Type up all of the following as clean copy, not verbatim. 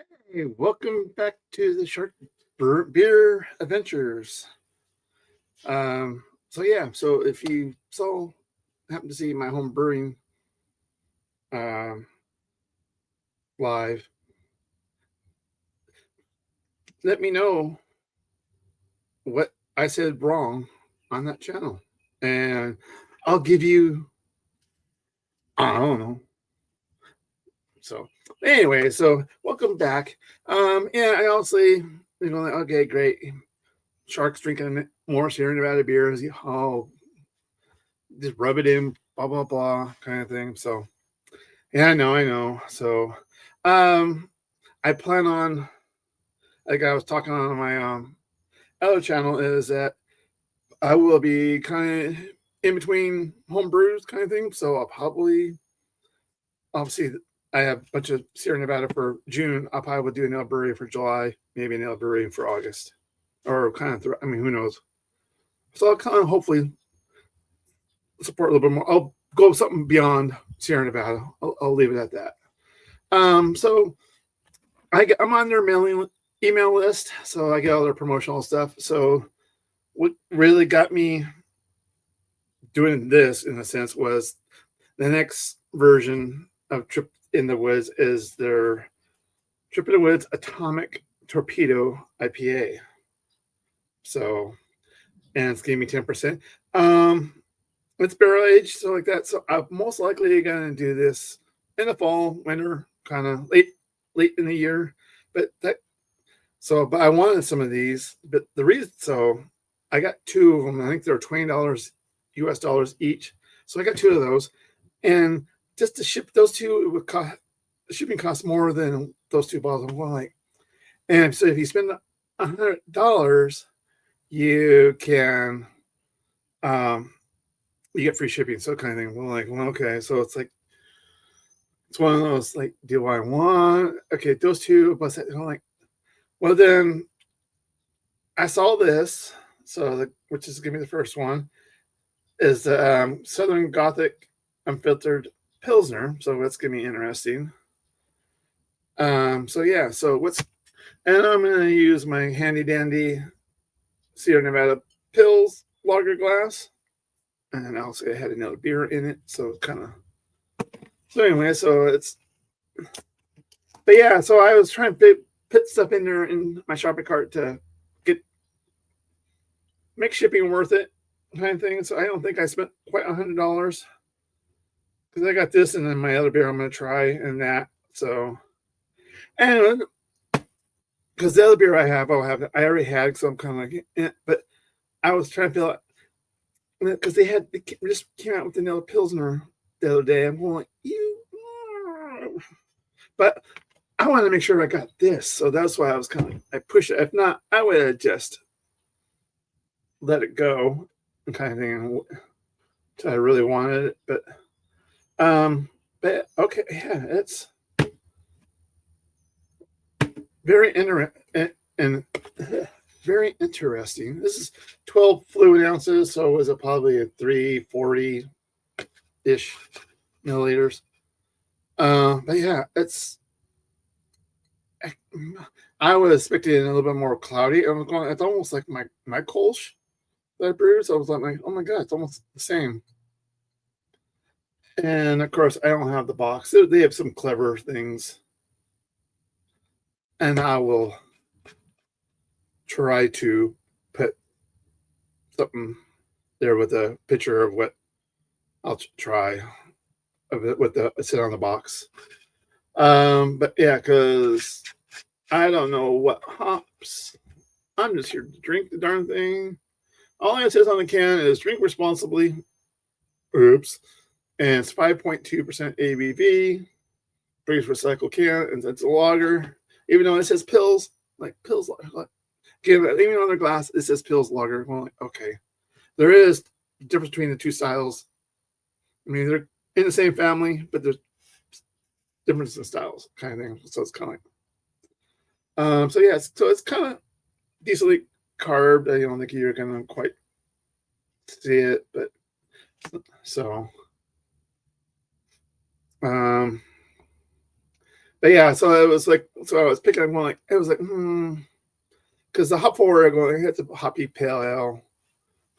Hey, welcome back to the Shark Beer Adventures. So if you happen to see my home brewing um, live, let me know what I said wrong on that channel, and I'll give you, I don't know. So anyway, so welcome back. I honestly, okay, great. Sharks drinking more Sierra Nevada beers. Oh, just rub it in, blah blah blah, kind of thing. So yeah, I know. So, I plan on, like I was talking on my other channel, is that I will be kind of in between home brews, kind of thing. So I'll probably, obviously, I have a bunch of Sierra Nevada for June. I'll probably do another brewery for July, maybe another brewery for August, or kind of. I mean, who knows? So I'll kind of hopefully support a little bit more. I'll go something beyond Sierra Nevada. I'll leave it at that. So I'm on their mailing email list, so I get all their promotional stuff. So what really got me doing this, in a sense, was the next version of Trip in the Woods is their Trip in the Woods Atomic Torpedo IPA. So, and it's giving me 10%. It's barrel aged, so like that. So I'm most likely gonna do this in the fall, winter, kind of late in the year. But but I wanted some of these. But the reason, so I got two of them. I think they're $20 US dollars each. So I got two of those, and just to ship those two, it would cost, shipping costs more than those two bottles of wine. And so if you spend $100, you can you get free shipping, so kind of thing. Well, okay, so it's one of those, like, do I want, okay, those two plus that, well, then I saw this, so which is gonna be the first one, is the Southern Gothic unfiltered Pilsner, so that's gonna be interesting. So yeah, and I'm gonna use my handy dandy Sierra Nevada Pils lager glass, and also I had another beer in it, so kind of. So anyway, but yeah, so I was trying to put stuff in there in my shopping cart to make shipping worth it, kind of thing. So I don't think I spent quite $100, because I got this and then my other beer I'm going to try and that. So, and because the other beer I already had, so I'm kind of like, but I was trying to feel out, because they just came out with another Pilsner the other day. I'm going like, but I wanted to make sure I got this, so that's why I was I pushed it. If not, I would have just let it go, kind of thing, until I really wanted it. But okay, yeah, it's very interesting and very interesting. This is 12 fluid ounces, so was it probably a 340 ish milliliters? But yeah, I was expecting a little bit more cloudy. I was going, it's almost like my Kolsch that I brewed. So I was like, oh my god, it's almost the same. And of course, I don't have the box. They have some clever things, and I will try to put something there with a picture of what I'll try of it with the sit on the box. But yeah, because I don't know what hops. I'm just here to drink the darn thing. All it says on the can is drink responsibly. Oops. And it's 5.2% ABV. Brings recycled can, and it's a lager. Even though it says Pils, like Pils lager. Even on their glass, it says Pils lager. Well, like, okay. There is a difference between the two styles. I mean, they're in the same family, but there's differences in styles, kind of thing. So it's kind of like, so yeah, so it's kind of decently carved. I don't think you're gonna quite see it, but so, but But yeah, so it was like, so I was picking up one, like, it was like, because the hop forward, I go, it's a hoppy pale ale.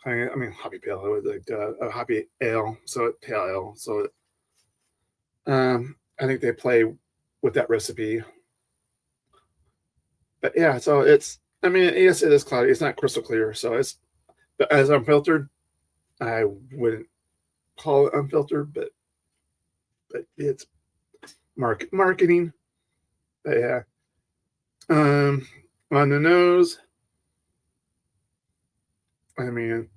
I mean, hoppy pale ale, like a hoppy ale, so pale ale. So I think they play with that recipe. But yeah, so it's, I mean, yes, it is cloudy. It's not crystal clear. So it's, but as unfiltered, I wouldn't call it unfiltered, but it's marketing. But yeah. On the nose, I mean,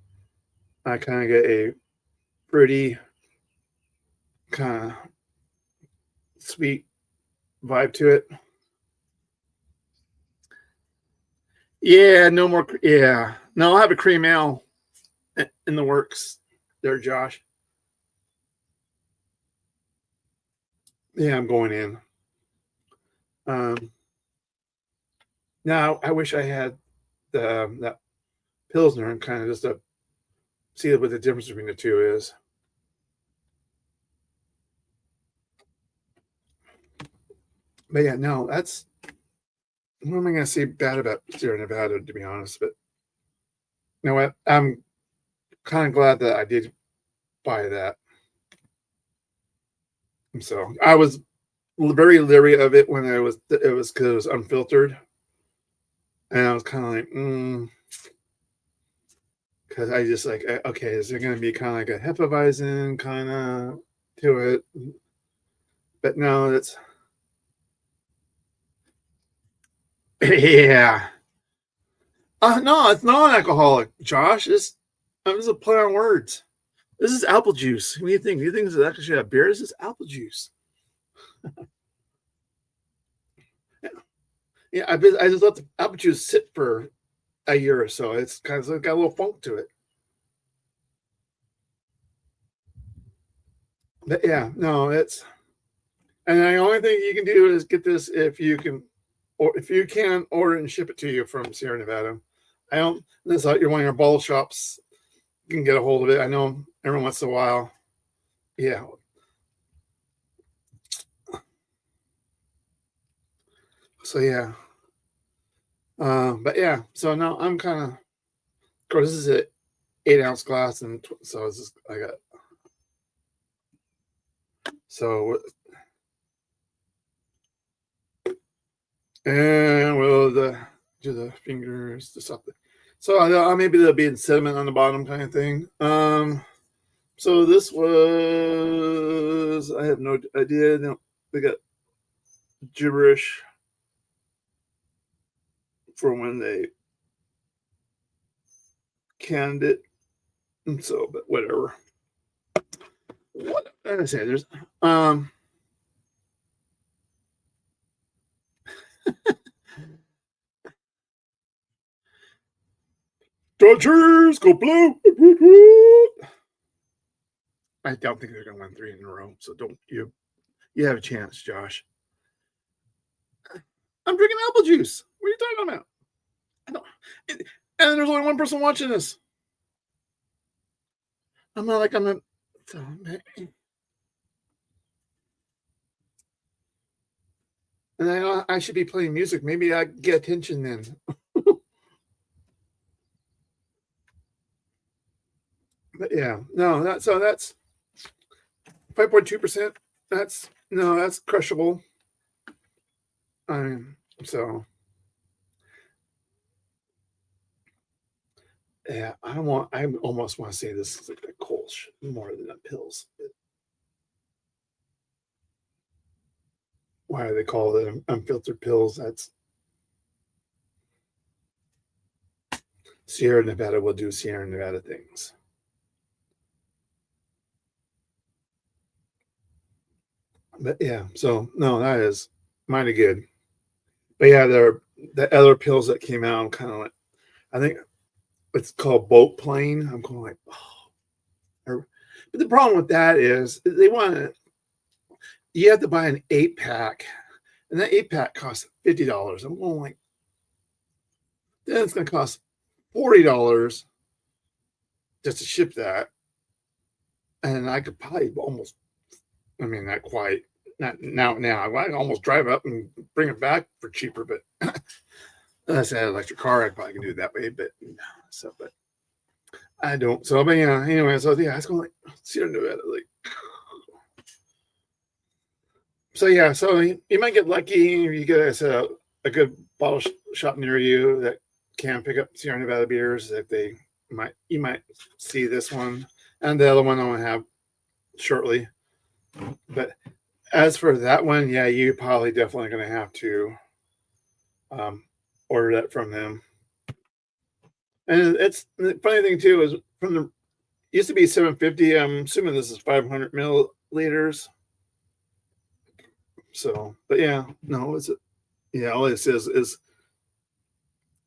I kind of get a fruity, kind of sweet vibe to it. Yeah, no more. Yeah, no, I'll have a cream ale in the works there, Josh. Yeah, I'm going in. Now I wish I had that Pilsner and kind of just to see what the difference between the two is. But yeah, no, that's what am I going to say bad about Sierra Nevada, to be honest. But you know what? I'm kind of glad that I did buy that. So I was very leery of it when it was because it was unfiltered, and I was kind of like, because I just like, okay, is there going to be kind of like a Hefeweizen kind of to it? But no, it's yeah. No, it's non-alcoholic, Josh. I'm just a play on words. This is apple juice. What do you think? Do you think this is actually a beer? This is apple juice. Yeah, yeah. I just let the apple juice sit for a year or so. It's kind of got a little funk to it. But yeah, no, it's and the only thing you can do is get this if you can, or if you can order and ship it to you from Sierra Nevada. I don't. This is you're one of your bottle shops. You can get a hold of it. I know every once in a while. Yeah. So yeah. But yeah. So now I'm kind of course, this is an 8-ounce glass, and so it's just, I got so and we'll do the fingers to something. So maybe there'll be sediment on the bottom, kind of thing. So this was I have no idea. No, we got gibberish for when they canned it, and so but whatever. What did I say? There's Dodgers go blue. I don't think they're going to win 3 in a row. So don't you have a chance, Josh. I'm drinking apple juice. What are you talking about? I don't, and there's only one person watching this. I'm not like I'm a. So, and I should be playing music. Maybe I get attention then. But yeah, no, that's 5.2%. That's crushable. So yeah, I almost want to say this is like a Kolsch more than a pills. Why do they call them unfiltered pills? That's Sierra Nevada will do Sierra Nevada things. But yeah, so no, that is mighty good. But yeah, the other pills that came out, I'm kind of like, I think it's called boat plane. I'm going like, oh. But the problem with that is they want you have to buy an 8-pack, and that 8-pack costs $50. I'm going like, then it's going to cost $40 just to ship that, and I could probably almost, I mean, not quite, not now. I almost drive up and bring it back for cheaper, but unless I had an electric car, I probably can do it that way. But so, but I don't. So, but yeah. Anyway, so yeah, I was going like Sierra Nevada, like. So yeah, so you might get lucky. You get a good bottle shop near you that can pick up Sierra Nevada beers. That you might see this one and the other one I'm gonna have shortly. But as for that one, yeah, you probably definitely gonna have to order that from them. And it's the funny thing too is from the used to be 750. I'm assuming this is 500 milliliters. So, but yeah, no, yeah, all it says is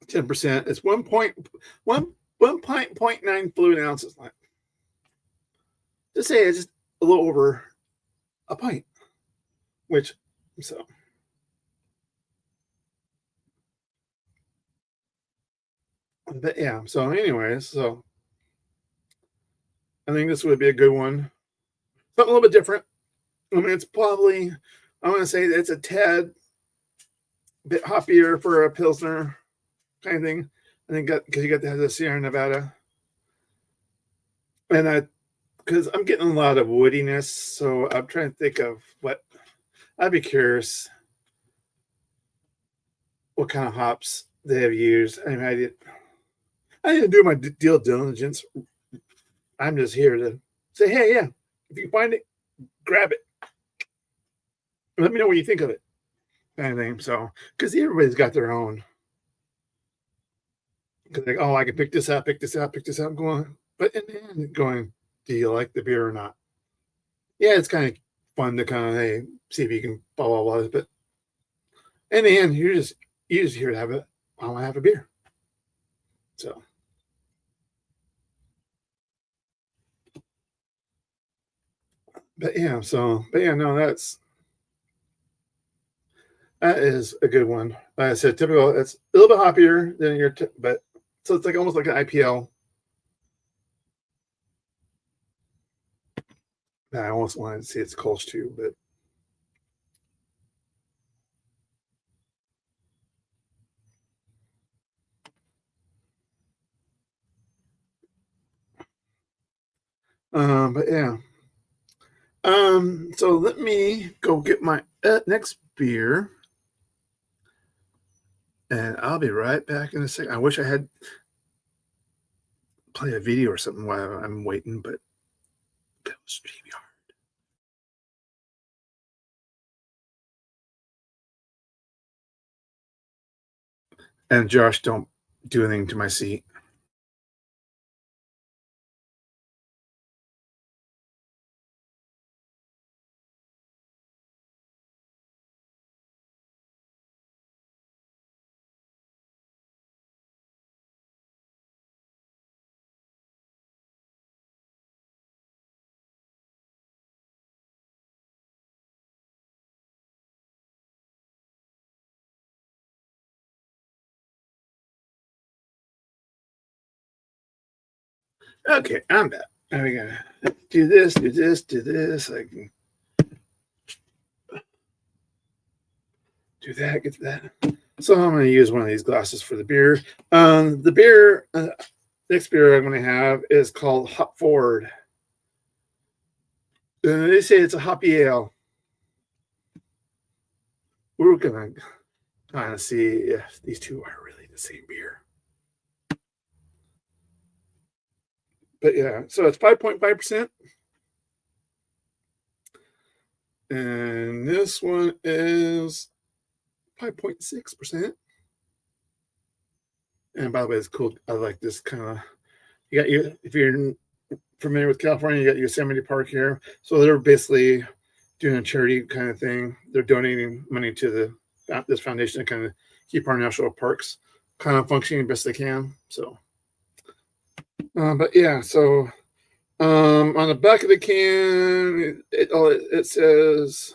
10%. It's 1.9 fluid ounces. Like, just say it's just a little over a pint, which so. But yeah, so anyways, so I think this would be a good one. Something a little bit different. I mean, it's probably, I want to say it's a tad bit hoppier for a Pilsner kind of thing. I think because you got to have the Sierra Nevada. And because I'm getting a lot of woodiness, so I'm trying to think of what, I'd be curious what kind of hops they have used. I mean, I didn't do my due diligence. I'm just here to say, hey, yeah, if you find it, grab it. Let me know what you think of it. Kind of thing. So, because everybody's got their own. Because like, oh, I can pick this up, pick this up, pick this up. I'm going, but in the end, going, do you like the beer or not? Yeah, it's kind of fun to kind of hey, see if you can blah blah blah. But in the end, you're just here to have it. I want to have a beer. So. But yeah, no, that is a good one. Like I said, typical. It's a little bit hoppier than but so it's like almost like an IPL. I almost wanted to see it's Kolsch too, but but yeah. So let me go get my next beer, and I'll be right back in a second. I wish I had play a video or something while I'm waiting, but that was StreamYard. And Josh, don't do anything to my seat. Okay, I'm back. Now we gotta do this, do this, do this. I can do that, get that. So I'm going to use one of these glasses for the beer. The beer, next beer I'm going to have is called Hop Forward. They say it's a hoppy ale. We're going to kind of see if these two are really the same beer. But yeah, so it's 5.5%. And this one is 5.6%. And by the way, it's cool. I like this kind of. If you're familiar with California, you got Yosemite Park here. So they're basically doing a charity kind of thing. They're donating money to this foundation to kind of keep our national parks kind of functioning best they can. So, but yeah, so on the back of the can, it says,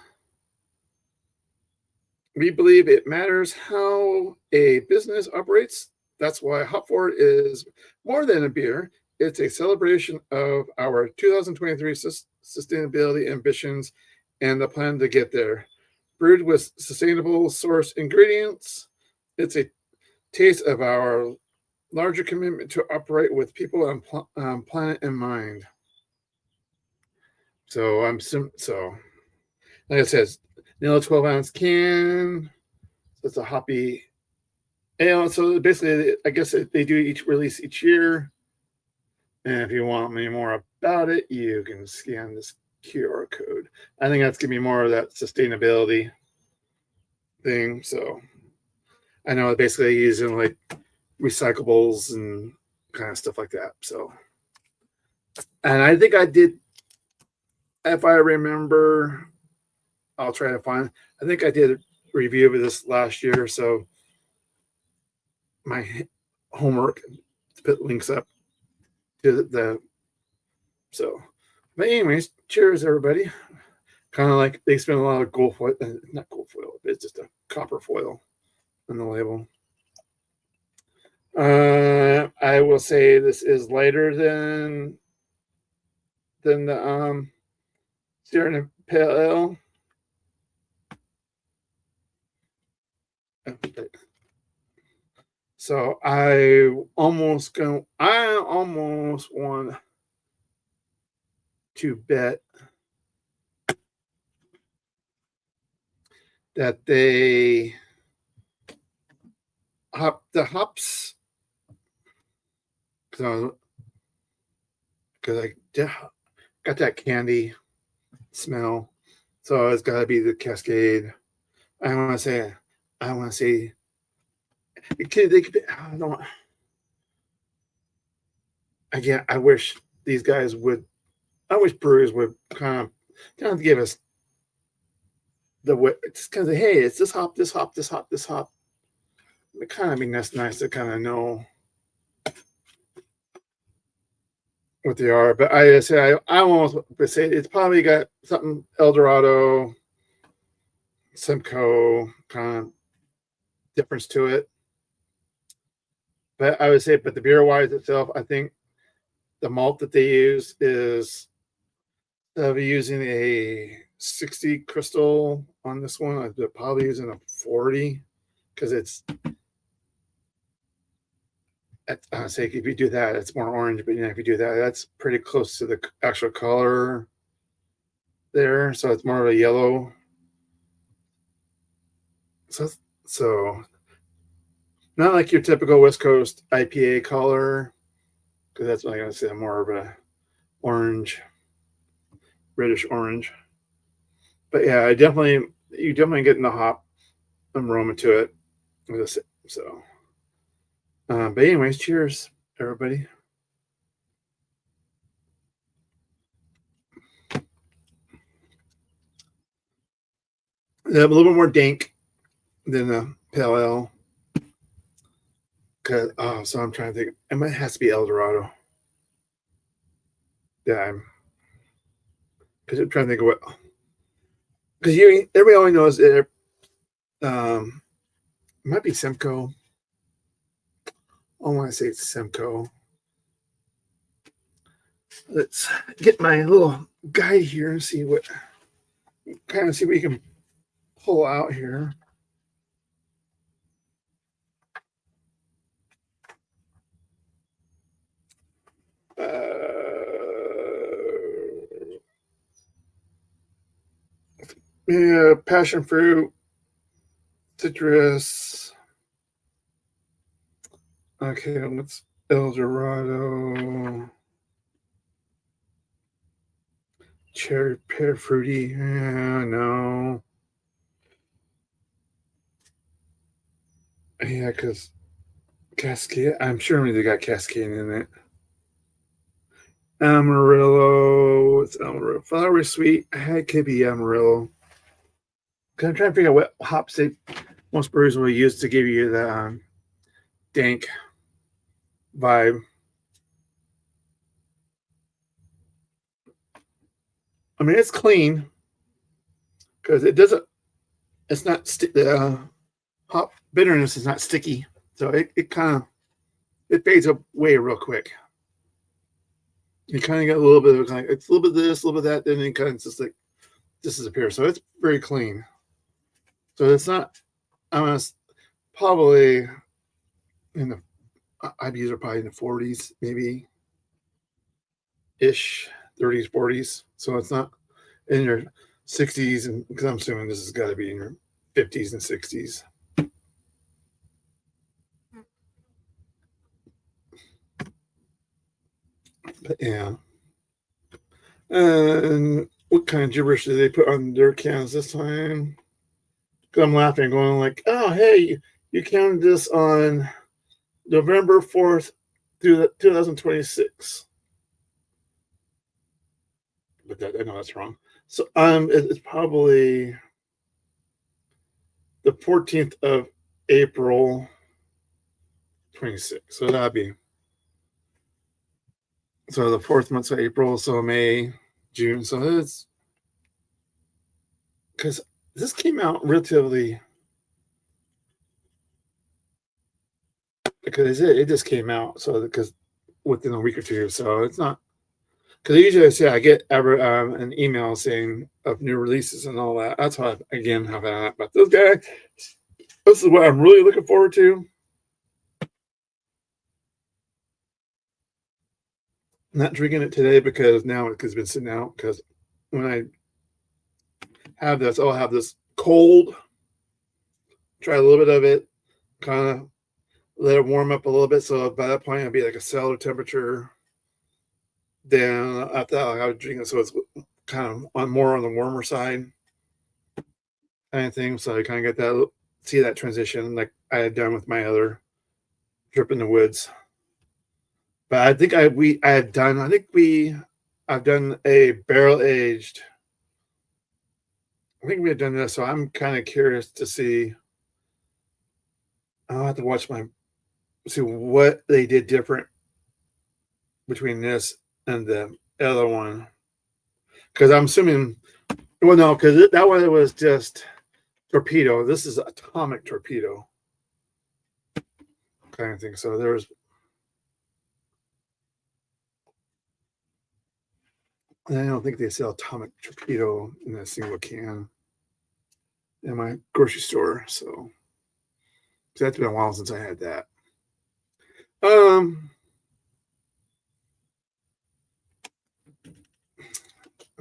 "We believe it matters how a business operates. That's why Hop Forward is more than a beer. It's a celebration of our 2023 sustainability ambitions and the plan to get there. Brewed with sustainable source ingredients, it's a taste of our larger commitment to operate with people and planet in mind. So like I said, Nilla 12-ounce can. So it's a hoppy ale. So basically, I guess they do each release each year. And if you want me more about it, you can scan this QR code. I think that's gonna be more of that sustainability thing. So I know basically using like recyclables and kind of stuff like that. So, and I think I did, if I remember, I'll try to find. I think I did a review of this last year. So my homework to put links up to the. So, but anyways, cheers everybody. Kind of like they spend a lot of gold foil, not gold foil, but it's just a copper foil on the label. I will say this is lighter than the Sierra Nevada Pale Ale. So I almost want to bet that they the hops, because I got that candy smell, so it's got to be the Cascade. I want to say they could, I don't. Again, I wish these guys would. I wish brewers would kind of give us the way. It's kind of, hey, it's this hop, this hop, this hop, this hop. It kind of be nice to kind of know what they are. But I say I almost would say it's probably got something Eldorado, Simcoe kind of difference to it. But I would say, but the beer wise itself, I think the malt that they use is they'll be using a 60 crystal on this one. They're probably using a 40 because it's. I say if you do that, it's more orange. But if you do that, that's pretty close to the actual color there. So it's more of a yellow. So not like your typical West Coast IPA color, because that's what I'm gonna say. More of a orange, reddish orange. But yeah, you definitely getting the hop aroma to it with this. So, but anyways, cheers, everybody. They have a little bit more dank than the pale ale. So I'm trying to think. It might has to be Eldorado. Yeah, because I'm trying to think of what. Because everybody only knows it. It might be Simcoe. I want to say it's Simcoe. Let's get my little guide here and see what we can pull out here. Yeah, passion fruit, citrus. Okay, what's Eldorado? Cherry pear fruity. Yeah, no. Yeah, because Cascade. I'm sure they got Cascade in it. Amarillo. It's Amarillo. Flowery sweet. It could be Amarillo. I'm trying to figure out what hops most brewers will use to give you the dank vibe. I mean, it's clean because it's not the hop bitterness is not sticky, so it kind of fades away real quick. You kind of get a little bit of it's a little bit of this, a little bit of that, then it kind of just like This is a beer, so it's very clean. So it's not. I'm gonna probably in the IBUs are probably in the 40s, maybe ish, 30s, 40s. So it's not in your 60s, and because I'm assuming this has got to be in your 50s and 60s. But yeah. And what kind of gibberish did they put on their cans this time? Because I'm laughing, going like, "Oh, hey, you counted this on November 4th through 2026." But I know that's wrong. So it's probably the 14th of April 26. So that'd be the fourth month of April, so May, June. So it's because this came out relatively, because it just came out, so because within a week or two, so it's not, because usually I say I get an email saying of new releases and all that. That's why I, again, have that. But this guy, this is what I'm really looking forward to. Not drinking it today because now it's been sitting out. Because when I have this, I'll have this cold, try a little bit of it, kind of let it warm up a little bit. So by that point, it'll be like a cellar temperature. Then after that, I would drink it so it's kind of more on the warmer side, kind of thing. So I kind of get that, see that transition like I had done with my other drip in the woods. But I think I've done a barrel aged. I think we had done this, so I'm kind of curious to see. I'll have to see what they did different between this and the other one, because I'm assuming. Well, no, because that one was just torpedo. This is atomic torpedo kind of thing. So there's. I don't think they sell atomic torpedo in a single can in my grocery store. So that's been a while since I had that. I'm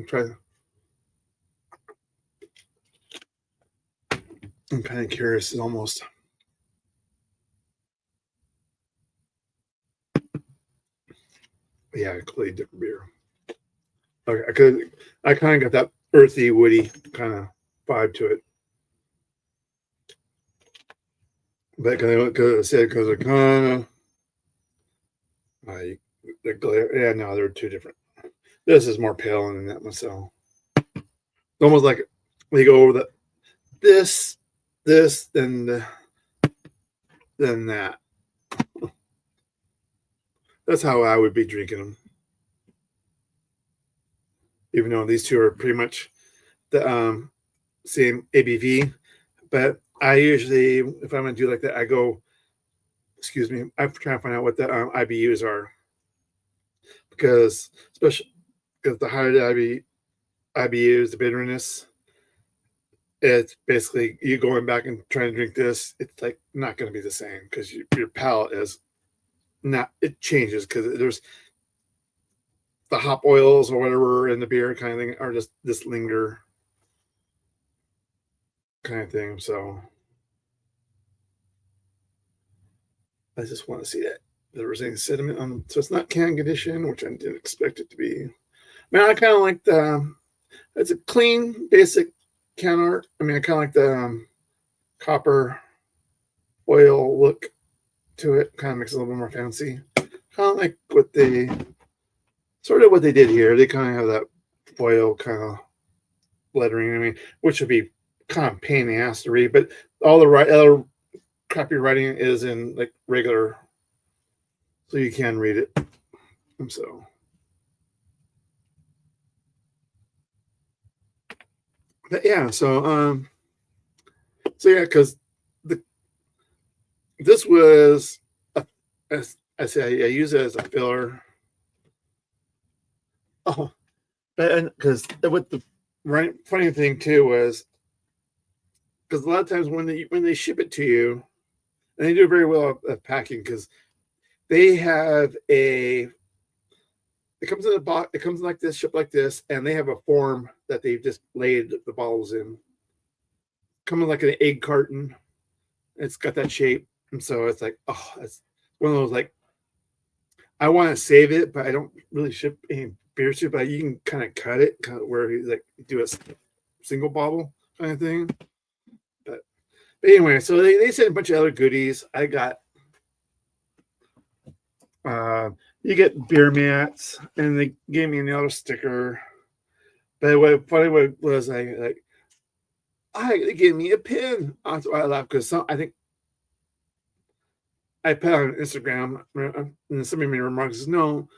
trying. I'm kind of curious. It's almost. Yeah, completely different beer. Okay, I kind of got that earthy, woody kind of vibe to it. But because it kind of the glare. Yeah, no, they're two different. This is more pale than that one. So it's almost like they go over this, then that. That's how I would be drinking them. Even though these two are pretty much the same ABV, but I usually, if I'm gonna do like that, I go. Excuse me, I'm trying to find out what the IBUs are, because especially because the higher the IBUs, the bitterness, it's basically you going back and trying to drink this. It's like not going to be the same because your palate is not. It changes because there's the hop oils or whatever in the beer kind of thing are just this linger kind of thing. So I just want to see that there was any sediment on. So it's not can condition, which I didn't expect it to be. Man, I kind of like it's a clean, basic can art. I mean, I kind of like the copper oil look to it. Kind of makes it a little bit more fancy. Kind of like what they did here. They kind of have that foil kind of lettering. I mean, which would be kind of pain in the ass to read, but all the other crappy writing is in like regular, so you can read it. So, but yeah, so yeah, because this was as I say, I use it as a filler. Oh, and because with right, funny thing too was because a lot of times when they ship it to you, and they do very well at packing because they have a it comes in a box, it comes like this, shipped like this, and they have a form that they've just laid the bottles in, coming like an egg carton. It's got that shape, and so it's like, oh, it's one of those like I want to save it, but I don't really ship any beer to, but you can kind of cut it, kind of where you like do a single bottle kind of thing. But anyway, so they sent a bunch of other goodies. I got you get beer mats, and they gave me another sticker. But what funny was they gave me a pin. That's why I laughed because I think I put on Instagram and somebody made remarks. No,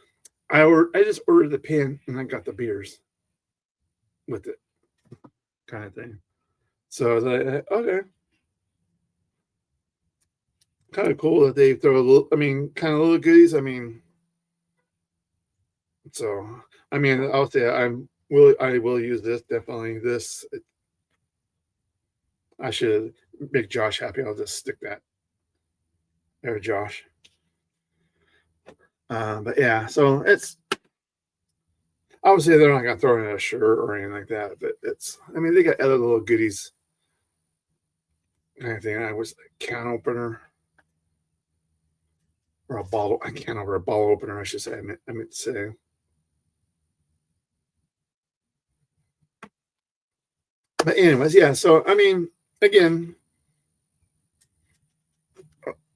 I just ordered the pin and I got the beers with it, kind of thing. So I was like, okay, kind of cool that they throw a little. I mean, kind of little goodies. I mean, so I mean, I'll say I will use this definitely. This I should make Josh happy. I'll just stick that there, Josh. But yeah, so it's obviously they're not gonna throw in a shirt or anything like that. But it's I mean they got other little goodies kind of thing. I was a can opener or a bottle. I can't over a bottle opener. I should say. I meant to say. But anyways, yeah. So I mean, again,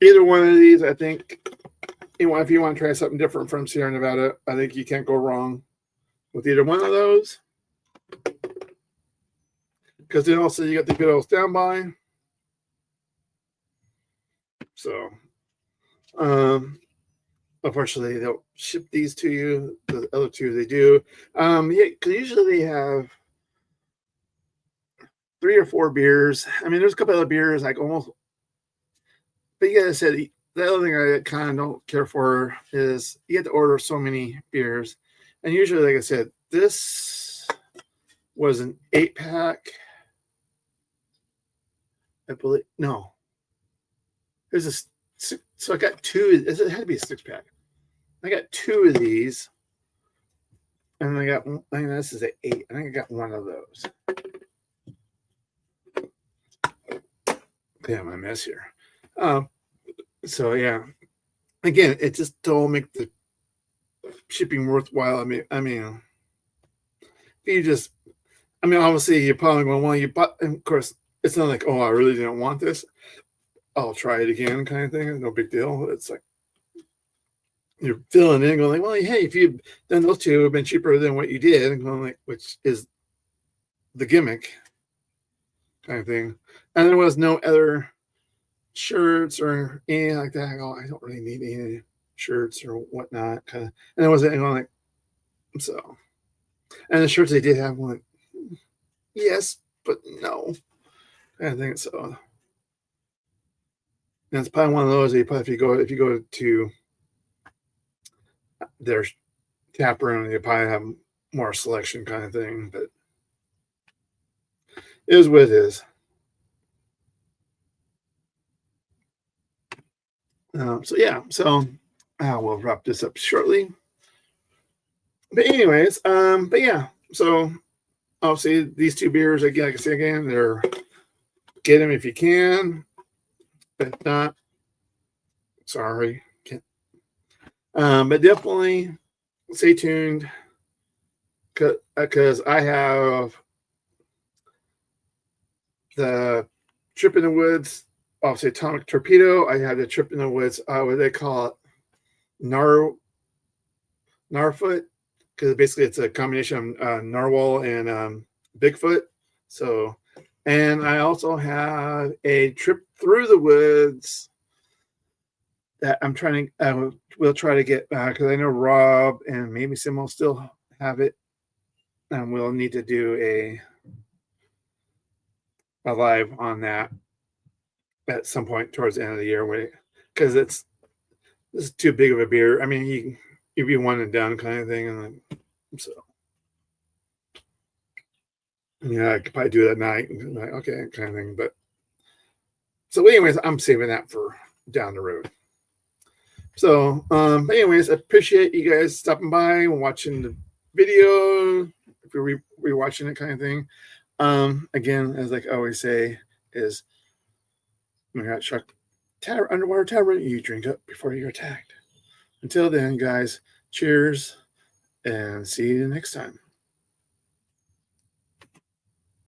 either one of these, I think, if you want to try something different from Sierra Nevada, I think you can't go wrong with either one of those. Because then also you got the good old standby. So, unfortunately, they'll ship these to you. The other two they do. Yeah, because usually they have 3 or 4 beers. I mean, there's a couple other beers like almost. But you gotta say the other thing I kind of don't care for is you have to order so many beers, and usually, like I said, this was an 8-pack. I believe no. There's a so I got 2. It had to be a 6-pack. I got 2 of these, and I think this is an 8. I think I got one of those. Damn, I mess here. So yeah, again, it just don't make the shipping worthwhile. I mean, if you just, I mean, obviously you're probably going, well, you bought, and of course, it's not like, oh, I really didn't want this. I'll try it again, kind of thing. No big deal. It's like you're filling in, going like, well, hey, if you've done those two, have been cheaper than what you did, and going like, which is the gimmick, kind of thing. And there was no other shirts or anything like that. I go, I don't really need any shirts or whatnot, kind of. And it wasn't like so. And the shirts they did have one, yes, but no. I think so. And it's probably one of those that you probably if you go to their tap room, you probably have more selection kind of thing. But it is what it is. So yeah, so we'll wrap this up shortly. But anyways, but yeah, so obviously these 2 beers again, like I say again, they're get them if you can. If not, sorry. Can't. But definitely stay tuned because I have the Trip in the Woods, obviously Atomic Torpedo. I had the Trip in the Woods, what they call it, Narfoot, because basically it's a combination of narwhal and Bigfoot. So, and I also have a Trip Through the Woods that I'm trying to, we'll try to get, because I know Rob and maybe Sim will still have it, and we'll need to do a live on that at some point towards the end of the year, because this is too big of a beer. I mean, you'd be one and done kind of thing, and then, so Yeah, I could probably do it at night. And like, okay, kind of thing. But so, anyways, I'm saving that for down the road. So, but anyways, I appreciate you guys stopping by and watching the video. If you're rewatching it, kind of thing. Again, as like I always say, is when you're at Shark Underwater Tavern, you drink up before you're attacked. Until then, guys, cheers and see you next time.